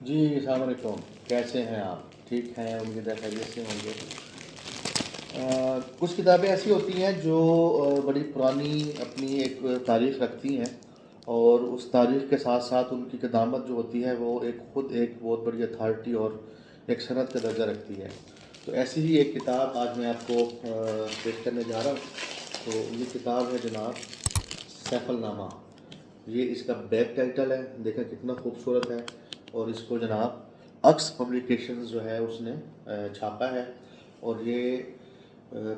جی السلام علیکم، کیسے ہیں آپ؟ ٹھیک ہیں؟ امید ہے خیریت سے ہوں گے۔ کچھ کتابیں ایسی ہوتی ہیں جو بڑی پرانی اپنی ایک تاریخ رکھتی ہیں، اور اس تاریخ کے ساتھ ساتھ ان کی قدامت جو ہوتی ہے وہ خود ایک بہت بڑی اتھارٹی اور ایک صنعت کا درجہ رکھتی ہے۔ تو ایسی ہی ایک کتاب آج میں آپ کو پیش کرنے جا رہا ہوں۔ تو یہ کتاب ہے جناب سیف النامہ۔ یہ اس کا بیک ٹائٹل ہے، دیکھیں کتنا خوبصورت ہے، اور اس کو جناب اکس پبلیکیشنز جو ہے اس نے چھاپا ہے، اور یہ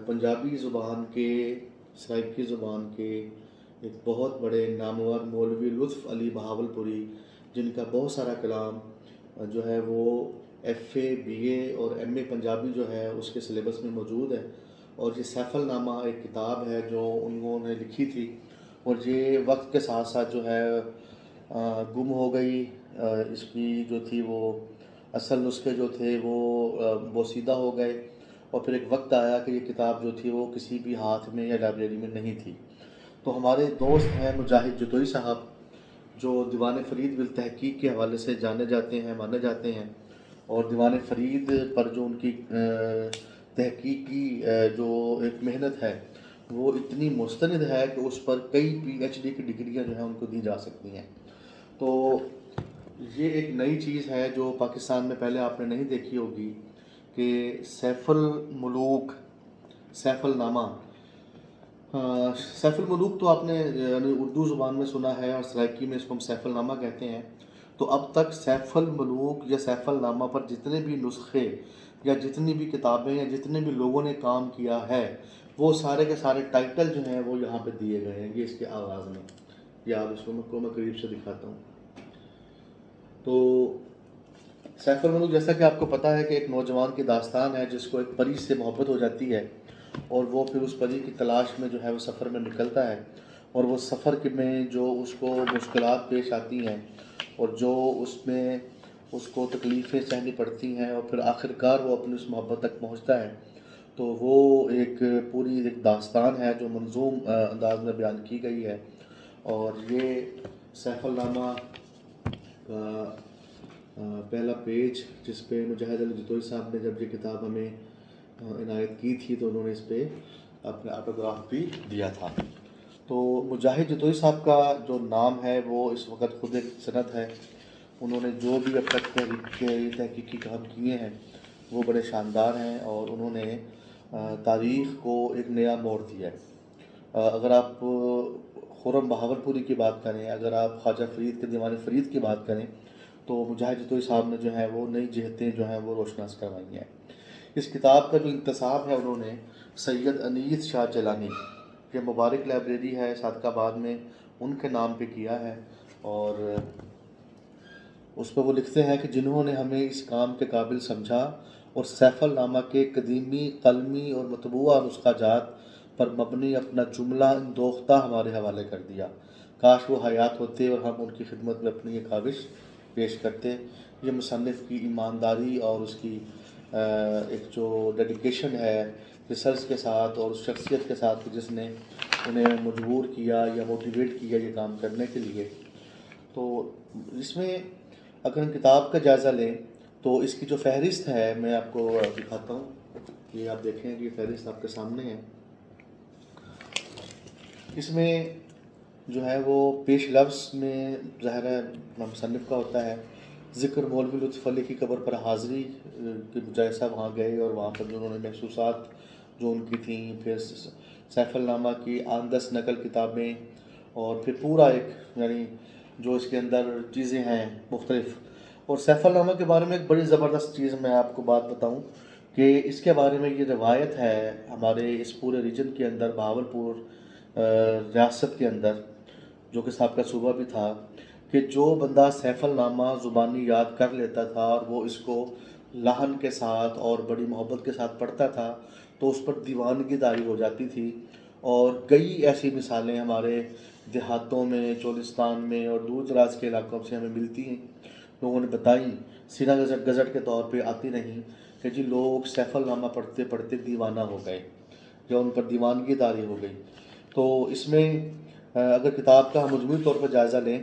پنجابی زبان کے، سرائکی زبان کے ایک بہت بڑے نامور مولوی لطف علی بہاولپوری، جن کا بہت سارا کلام جو ہے وہ ایف اے بی اے اور ایم اے پنجابی جو ہے اس کے سلیبس میں موجود ہے۔ اور یہ سیف النامہ ایک کتاب ہے جو انہوں نے لکھی تھی، اور یہ وقت کے ساتھ ساتھ جو ہے گم ہو گئی۔ اس کی جو تھی وہ اصل نسخے جو تھے وہ بوسیدہ ہو گئے، اور پھر ایک وقت آیا کہ یہ کتاب جو تھی وہ کسی بھی ہاتھ میں یا لائبریری میں نہیں تھی۔ تو ہمارے دوست ہیں مجاہد جتوئی صاحب، جو دیوان فرید بالتحقیق کے حوالے سے جانے جاتے ہیں، مانے جاتے ہیں، اور دیوان فرید پر جو ان کی تحقیقی جو ایک محنت ہے وہ اتنی مستند ہے کہ اس پر کئی پی ایچ ڈی کی ڈگریاں جو ہیں ان کو دی جا سکتی ہیں۔ تو یہ ایک نئی چیز ہے جو پاکستان میں پہلے آپ نے نہیں دیکھی ہوگی، کہ safe ul Malook, safe النامہ۔ Safe ul Malook تو آپ نے یعنی اردو زبان میں سنا ہے، اور سرائکی میں اس کو ہم سیف النامہ کہتے ہیں۔ تو اب تک سیف الملوک یا سیف النامہ پر جتنے بھی نسخے یا جتنی بھی کتابیں یا جتنے بھی لوگوں نے کام کیا ہے، وہ سارے کے سارے ٹائٹل جو ہیں وہ یہاں پہ دیے گئے ہیں، یہ اس کے آغاز میں۔ یا آپ اس کو میں قریب سے دکھاتا ہوں۔ تو سیف الملوک، جیسا کہ آپ کو پتہ ہے کہ ایک نوجوان کی داستان ہے جس کو ایک پری سے محبت ہو جاتی ہے، اور وہ پھر اس پری کی تلاش میں جو ہے وہ سفر میں نکلتا ہے، اور وہ سفر میں جو اس کو مشکلات پیش آتی ہیں، اور جو اس میں اس کو تکلیفیں سہنی پڑتی ہیں، اور پھر آخر کار وہ اپنی اس محبت تک پہنچتا ہے۔ تو وہ ایک پوری ایک داستان ہے جو منظوم انداز میں بیان کی گئی ہے۔ اور یہ سیف النامہ کا پہلا پیج، جس پہ مجاہد علی جتوئی صاحب نے جب یہ کتاب ہمیں عنایت کی تھی تو انہوں نے اس پہ اپنا آٹوگراف بھی دیا تھا۔ تو مجاہد جتوئی صاحب کا جو نام ہے وہ اس وقت خود ایک صنعت ہے۔ انہوں نے جو بھی اب تک تحقیقی کام کیے ہیں وہ بڑے شاندار ہیں، اور انہوں نے تاریخ کو ایک نیا موڑ دیا ہے۔ اگر آپ خرم بہاولپوری کی بات کریں، اگر آپ خواجہ فرید کے دیوان فرید کی بات کریں، تو مجاہد جتوئی صاحب نے جو ہے وہ نئی جہتیں جو ہیں وہ روشناس کروائی ہیں۔ اس کتاب کا جو انتصاب ہے انہوں نے سید انیس شاہ جیلانی، یہ مبارک لائبریری ہے صادق آباد میں، ان کے نام پہ کیا ہے۔ اور اس پہ وہ لکھتے ہیں کہ جنہوں نے ہمیں اس کام کے قابل سمجھا اور سیف النامہ کے قدیمی قلمی اور مطبوعہ نسخہ جات پر مبنی اپنا جملہ اندوختہ ہمارے حوالے کر دیا، کاش وہ حیات ہوتے اور ہم ان کی خدمت میں اپنی یہ کاوش پیش کرتے۔ یہ مصنف کی ایمانداری اور اس کی ایک جو ڈیڈیکیشن ہے ریسرچ کے ساتھ اور اس شخصیت کے ساتھ جس نے انہیں مجبور کیا یا موٹیویٹ کیا یہ کام کرنے کے لیے۔ تو اس میں اگر ہم کتاب کا جائزہ لیں تو اس کی جو فہرست ہے میں آپ کو دکھاتا ہوں، یہ آپ دیکھیں کہ یہ فہرست آپ کے سامنے ہے۔ اس میں جو ہے وہ پیش لفظ میں ظاہر ہے مصنف کا ہوتا ہے، ذکر مولوی لطف علی کی قبر پر حاضری کے جیسا وہاں گئے، اور وہاں پر جو انہوں نے محسوسات جو ان کی تھیں، پھر سیف النامہ کی آندس نقل کتابیں، اور پھر پورا ایک یعنی جو اس کے اندر چیزیں ہیں مختلف۔ اور سیف النامہ کے بارے میں ایک بڑی زبردست چیز میں آپ کو بات بتاؤں کہ اس کے بارے میں یہ روایت ہے ہمارے اس پورے ریجن کے اندر، بہاولپور ریاست کے اندر جو کہ سابقہ صوبہ بھی تھا، کہ جو بندہ سیف النامہ زبانی یاد کر لیتا تھا اور وہ اس کو لحن کے ساتھ اور بڑی محبت کے ساتھ پڑھتا تھا تو اس پر دیوانگی طاری ہو جاتی تھی۔ اور کئی ایسی مثالیں ہمارے دیہاتوں میں، چولستان میں اور دور دراز کے علاقوں سے ہمیں ملتی ہیں، لوگوں نے بتائیں، سینہ گزٹ کے طور پہ آتی رہیں کہ جی لوگ سیف النامہ پڑھتے پڑھتے دیوانہ ہو گئے یا ان پر دیوانگی طاری ہو گئی۔ تو اس میں اگر کتاب کا ہم مجموعی طور پر جائزہ لیں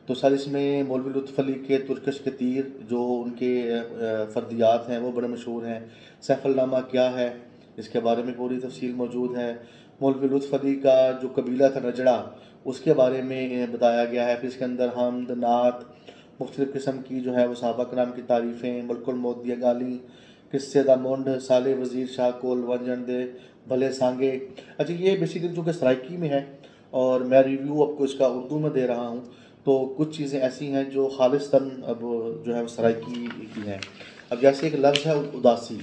تو سر اس میں مولوی لطف علی کے ترکش کے تیر جو ان کے فردیات ہیں وہ بڑے مشہور ہیں. سیف النامہ کیا ہے اس کے بارے میں پوری تفصیل موجود ہے. مولوی لطف علی کا جو قبیلہ تھا نجڑا اس کے بارے میں بتایا گیا ہے. پھر اس کے اندر حمد نعت مختلف قسم کی جو ہے وہ صحابہ کرام کی تعریفیں، ملک الموت دیا گالی، قصے دا مونڈ، سالے وزیر شاہ کول ونجن دے بھلے سانگے. اچھا یہ بیسیکلی چونکہ سرائکی میں ہے اور میں ریویو آپ کو اس کا اردو میں دے رہا ہوں، تو کچھ چیزیں ایسی ہیں جو خالصتاً اب جو ہے وہ سرائکی کی ہیں. اب جیسے ایک لفظ ہے اداسی،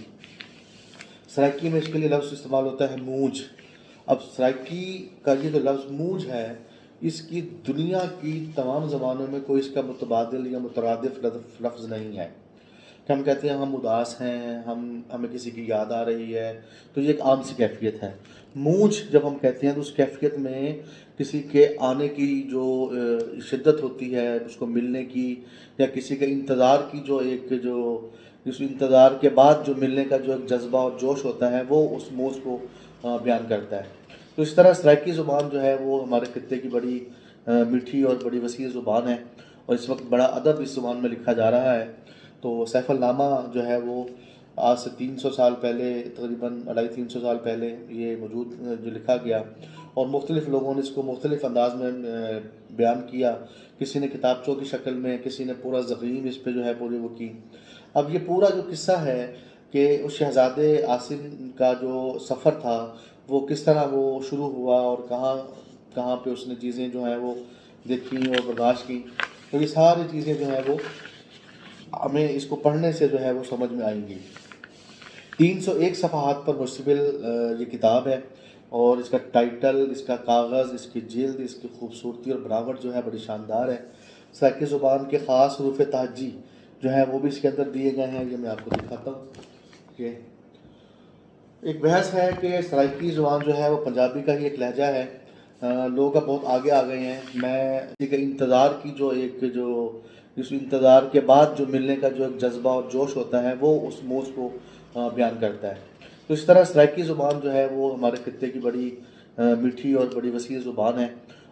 سرائکی میں اس کے لیے لفظ استعمال ہوتا ہے موج. اب سرائکی کا یہ جو لفظ موج ہے اس کی دنیا کی تمام زبانوں میں کوئی اس کا متبادل یا مترادف لفظ نہیں ہے کہ ہم کہتے ہیں ہم اداس ہیں، ہمیں کسی کی یاد آ رہی ہے، تو یہ ایک عام سی کیفیت ہے. موج جب ہم کہتے ہیں تو اس کیفیت میں کسی کے آنے کی جو شدت ہوتی ہے، اس کو ملنے کی، یا کسی کے انتظار کی جو اس انتظار کے بعد جو ملنے کا جو ایک جذبہ اور جوش ہوتا ہے وہ اس موج کو بیان کرتا ہے. تو اس طرح سرائکی زبان جو ہے وہ ہمارے خطے کی بڑی میٹھی اور بڑی وسیع زبان ہے اور اس وقت بڑا ادب اس زبان میں لکھا جا رہا ہے. تو سیف النامہ جو ہے وہ آج سے 300 سال پہلے، تقریباً 250-300 سال پہلے یہ موجود جو لکھا گیا اور مختلف لوگوں نے اس کو مختلف انداز میں بیان کیا. کسی نے کتابچوں کی شکل میں، کسی نے پورا زخیم اس پہ جو ہے پوری وہ کی. اب یہ پورا جو قصہ ہے کہ اس شہزادے عاصم کا جو سفر تھا وہ کس طرح وہ شروع ہوا اور کہاں پہ اس نے چیزیں جو ہیں وہ دیکھیں اور برداشت کی، تو یہ ساری چیزیں جو ہیں وہ ہمیں اس کو پڑھنے سے جو ہے وہ سمجھ میں آئیں گی. 301 صفحات پر مشتمل یہ کتاب ہے اور اس کا ٹائٹل، اس کا کاغذ، اس کی جلد، اس کی خوبصورتی اور بناوٹ جو ہے بڑی شاندار ہے. سرائکی زبان کے خاص حروف تہجی جو ہیں وہ بھی اس کے اندر دیے گئے ہیں. یہ میں آپ کو دکھاتا ہوں کہ ایک بحث ہے کہ سرائکی زبان جو ہے وہ پنجابی کا ہی ایک لہجہ ہے. لوگ اب بہت آگے آ گئے ہیں. میں کسی کے انتظار کی اس انتظار کے بعد جو ملنے کا جو ایک جذبہ اور جوش ہوتا ہے وہ اس موج کو بیان کرتا ہے. تو اس طرح سرائکی زبان جو ہے وہ ہمارے خطے کی بڑی میٹھی اور بڑی وسیع زبان ہے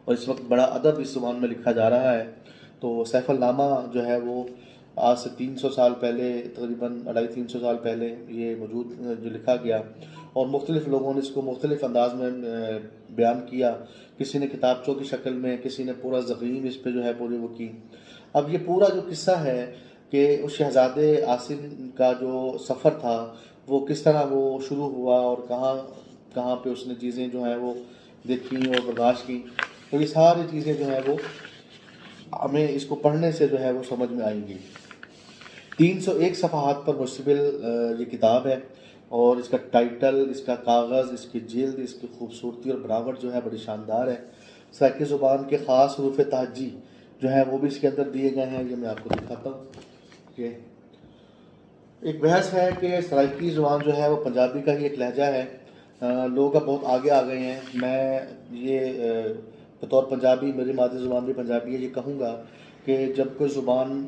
اور اس وقت بڑا ادب اس زبان میں لکھا جا رہا ہے. تو سیف النامہ جو ہے وہ آج سے 300 سال پہلے، تقریباً 250-300 سال پہلے یہ موجود جو لکھا گیا اور مختلف لوگوں نے اس کو مختلف انداز میں بیان کیا. کسی نے کتابچوں کی شکل میں، کسی نے پورا زخیم اس پہ جو ہے پوری وہ کی. اب یہ پورا جو قصہ ہے کہ اس شہزادے عاصم کا جو سفر تھا وہ کس طرح وہ شروع ہوا اور کہاں پہ اس نے چیزیں جو ہیں وہ دیکھیں اور برداشت کی، تو یہ ساری چیزیں جو ہیں وہ ہمیں اس کو پڑھنے سے جو ہے وہ سمجھ میں آئیں گی. 301 صفحات پر مشتمل یہ کتاب ہے اور اس کا ٹائٹل، اس کا کاغذ، اس کی جلد، اس کی خوبصورتی اور بناوٹ جو ہے بڑی شاندار ہے. سرائکی زبان کے خاص حروف تہجی جو ہیں وہ بھی اس کے اندر دیے گئے ہیں. یہ میں آپ کو دکھاتا ہوں کہ ایک بحث ہے کہ سرائکی زبان جو ہے وہ پنجابی کا ہی ایک لہجہ ہے. لوگ اب بہت آگے آ گئے ہیں. میں یہ بطور پنجابی، میری مادری زبان بھی پنجابی ہے، یہ کہوں گا کہ جب کوئی زبان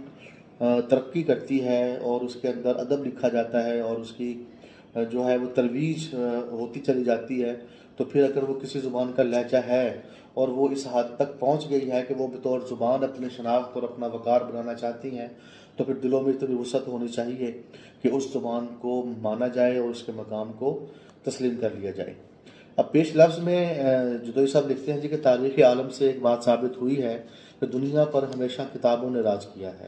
ترقی کرتی ہے اور اس کے اندر ادب لکھا جاتا ہے اور اس کی جو ہے وہ ترویج ہوتی چلی جاتی ہے، تو پھر اگر وہ کسی زبان کا لہجہ ہے اور وہ اس حد تک پہنچ گئی ہے کہ وہ بطور زبان اپنے شناخت اور اپنا وقار بنانا چاہتی ہیں، تو پھر دلوں میں اتنی وسعت ہونی چاہیے کہ اس زبان کو مانا جائے اور اس کے مقام کو تسلیم کر لیا جائے. اب پیش لفظ میں جدوئی صاحب لکھتے ہیں جی کہ تاریخ عالم سے ایک بات ثابت ہوئی ہے کہ دنیا پر ہمیشہ کتابوں نے راج کیا ہے.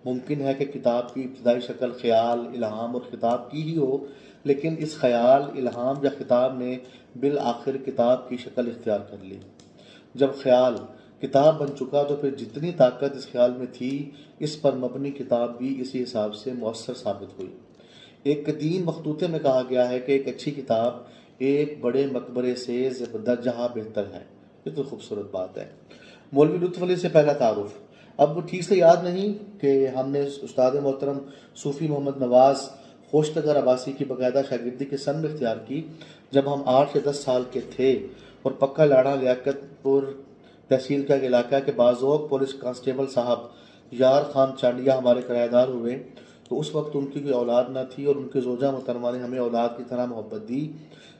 ممکن ہے کہ کتاب کی ابتدائی شکل خیال، الہام اور خطاب کی ہی ہو، لیکن اس خیال، الہام یا خطاب نے بالآخر کتاب کی شکل اختیار کر لی. جب خیال کتاب بن چکا تو پھر جتنی طاقت اس خیال میں تھی اس پر مبنی کتاب بھی اسی حساب سے مؤثر ثابت ہوئی. ایک قدیم مخطوطے میں کہا گیا ہے کہ ایک اچھی کتاب ایک بڑے مقبرے سے درجہاں بہتر ہے. یہ تو خوبصورت بات ہے. مولوی لطف علی سے پہلا تعارف. اب وہ ٹھیک سے یاد نہیں کہ ہم نے استاد محترم صوفی محمد نواز خوشتگر عباسی کی باقاعدہ شاگردی کے سن میں اختیار کی جب ہم 8 یا 10 سال کے تھے اور پکا لاڑا لیاقت پور تحصیل کا ایک علاقہ کے بازوق پولیس کانسٹیبل صاحب یار خان چانڈیا ہمارے کرایہ دار ہوئے. تو اس وقت ان کی کوئی اولاد نہ تھی اور ان کے زوجہ محترمہ نے ہمیں اولاد کی طرح محبت دی.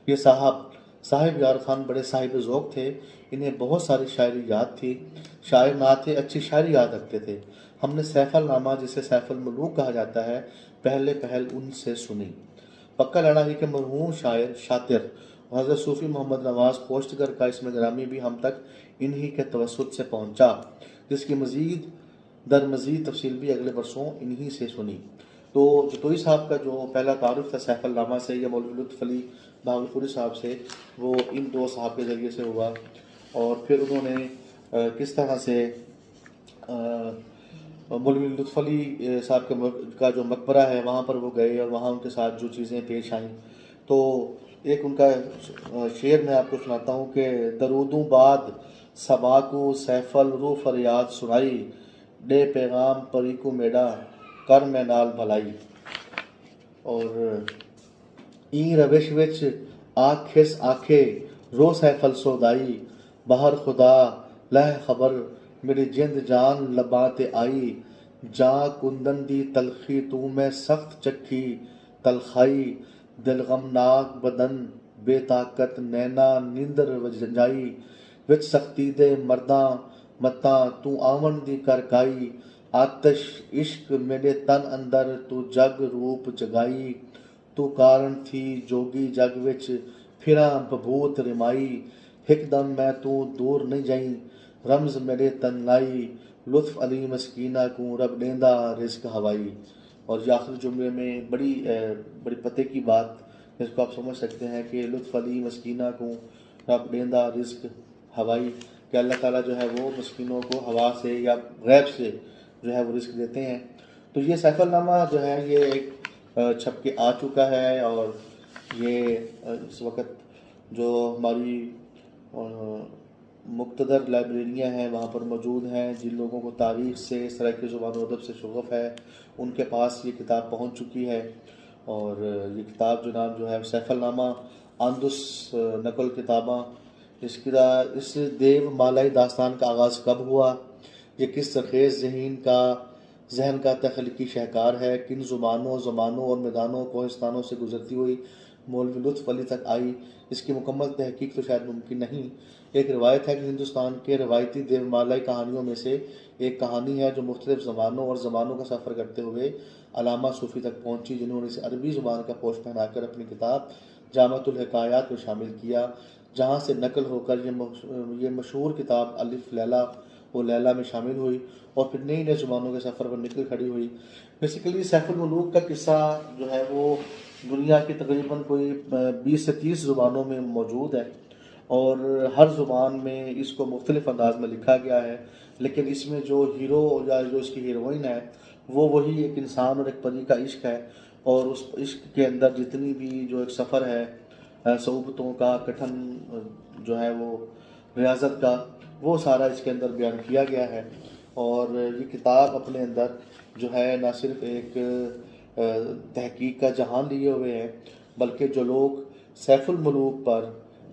یہ صاحب صاحب یار خان بڑے صاحب ذوق تھے، انہیں بہت ساری شاعری یاد تھی، شاعر نہ تھے، اچھی شاعری یاد رکھتے تھے۔ ہم نے سیف النامہ جسے سیف الملوک کہا جاتا ہے پہل ان سے سنی۔ پکا لڑا ہی کے مرحوم شاعر شاطر اور حضرت صوفی محمد نواز کوشتگر کا اسم گرامی بھی ہم تک انہی کے توسط سے پہنچا، جس کی مزید تفصیل بھی اگلے برسوں انہی سے سنی۔ تو جتوئی صاحب کا جو پہلا تعارف تھا سیف النامہ سے یا مولوی لطف علی بہاولپوری صاحب سے، وہ ان دو صاحب کے ذریعے سے ہوا، اور پھر انہوں نے کس طرح سے مولوی لطف علی صاحب کا جو مقبرہ ہے وہاں پر وہ گئے اور وہاں ان کے ساتھ جو چیزیں پیش آئیں، تو ایک ان کا شعر میں آپ کو سناتا ہوں کہ درودوں بعد صبا کو سیف الرو فریاد سنائی، ڈے پیغام پری کو میڈا کر میں نال بھلائی۔ اور این روش وچ آکھس آکھے رو سیف السودائی، بہر خدا لہ خبر میری جند جان لباں تے آئی، جاں کندن دی تلخی تو میں سخت چکھی تلخائی، دل غمناک بدن بے طاقت نینا نیندر وجائی، وچ سختی دے مرداں متاں تو آون دی کرکائی، آتش عشق میرے تن اندر تو جگ روپ جگائی، تو کارن تھی جوگی جگ وچ پھراں ببوت رمائی، ہک دم میں تو دور نہیں جائیں رمز میرے تن لائی، لطف علی مسکینہ کو رب دیندا رزق ہوائی۔ اور یہ آخری جملے میں بڑی پتے کی بات جس کو آپ سمجھ سکتے ہیں کہ لطف علی مسکینہ کو رب دیندا رزق ہوائی، کہ اللہ تعالیٰ جو ہے وہ مسکینوں کو ہوا سے یا غیب سے جو ہے وہ رزق دیتے ہیں۔ تو یہ سیف النامہ جو ہے یہ ایک چھپ کے آ چکا ہے، اور یہ اس وقت جو ہماری مقتدر لائبریریاں ہیں وہاں پر موجود ہیں، جن لوگوں کو تاریخ سے اس طرح کی زبان و ادب سے شغف ہے ان کے پاس یہ کتاب پہنچ چکی ہے۔ اور یہ کتاب جناب جو ہے سیف النامہ آندس نقل کتاباں، اس دیو مالائی داستان کا آغاز کب ہوا، یہ کس سرخیز ذہن کا تخلیقی شہکار ہے، کن زمانوں اور میدانوں کوہستانوں سے گزرتی ہوئی مولوی لطف علی تک آئی، اس کی مکمل تحقیق تو شاید ممکن نہیں۔ ایک روایت ہے کہ ہندوستان کے روایتی دیو مالائی کہانیوں میں سے ایک کہانی ہے جو مختلف زمانوں کا سفر کرتے ہوئے علامہ صوفی تک پہنچی، جنہوں نے اسے عربی زبان کا پوش پہنا کر اپنی کتاب جامعۃ الحکایات میں شامل کیا، جہاں سے نقل ہو کر یہ مشہور کتاب الف لیلہ و لیلہ میں شامل ہوئی، اور پھر نئی زبانوں کے سفر پر نکل کھڑی ہوئی۔ بیسیکلی سیف الملوک کا قصہ جو ہے وہ دنیا کی تقریباً کوئی 20 سے 30 زبانوں میں موجود ہے، اور ہر زبان میں اس کو مختلف انداز میں لکھا گیا ہے، لیکن اس میں جو ہیرو یا جو اس کی ہیروئن ہے وہ وہی ایک انسان اور ایک پری کا عشق ہے، اور اس عشق کے اندر جتنی بھی جو ایک سفر ہے صعوبتوں کا، کٹھن جو ہے وہ ریاضت کا، وہ سارا اس کے اندر بیان کیا گیا ہے۔ اور یہ کتاب اپنے اندر جو ہے نہ صرف ایک تحقیق کا جہان لیے ہوئے ہیں، بلکہ جو لوگ سیف الملوک پر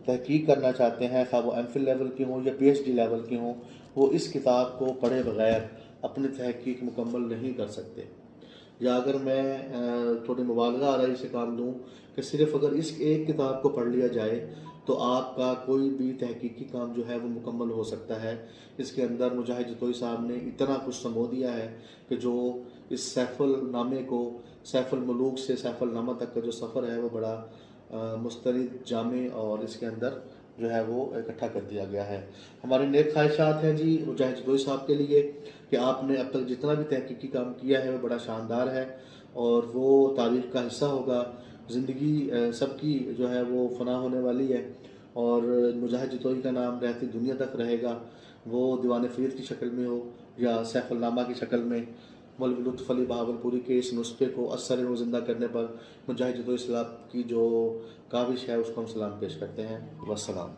تحقیق کرنا چاہتے ہیں، خواہ وہ ایم فل لیول کی ہوں یا پی ایچ ڈی لیول کی ہوں، وہ اس کتاب کو پڑھے بغیر اپنی تحقیق مکمل نہیں کر سکتے۔ یا اگر میں تھوڑی مبالغہ آرائی سے کام لوں کہ صرف اگر اس ایک کتاب کو پڑھ لیا جائے تو آپ کا کوئی بھی تحقیقی کام جو ہے وہ مکمل ہو سکتا ہے۔ اس کے اندر مجاہد جتوئی صاحب نے اتنا کچھ سمو دیا ہے کہ جو اس سیف النامے کو سیف الملوک سے سیف النامہ تک کا جو سفر ہے وہ بڑا مسترد، جامع اور اس کے اندر جو ہے وہ اکٹھا کر دیا گیا ہے۔ ہماری نیک خواہشات ہیں جی مجاہد جتوئی صاحب کے لیے کہ آپ نے اب تک جتنا بھی تحقیقی کام کیا ہے وہ بڑا شاندار ہے، اور وہ تاریخ کا حصہ ہوگا۔ زندگی سب کی جو ہے وہ فنا ہونے والی ہے، اور مجاہد جتوئی کا نام رہتی دنیا تک رہے گا، وہ دیوان فرید کی شکل میں ہو یا سیف النامہ کی شکل میں۔ مولوی لطف علی بہاولپوری کے اس نسخے کو اثر و زندہ کرنے پر مجاہد جتوئی صاحب کی جو کاوش ہے اس کو ہم سلام پیش کرتے ہیں۔ والسلام۔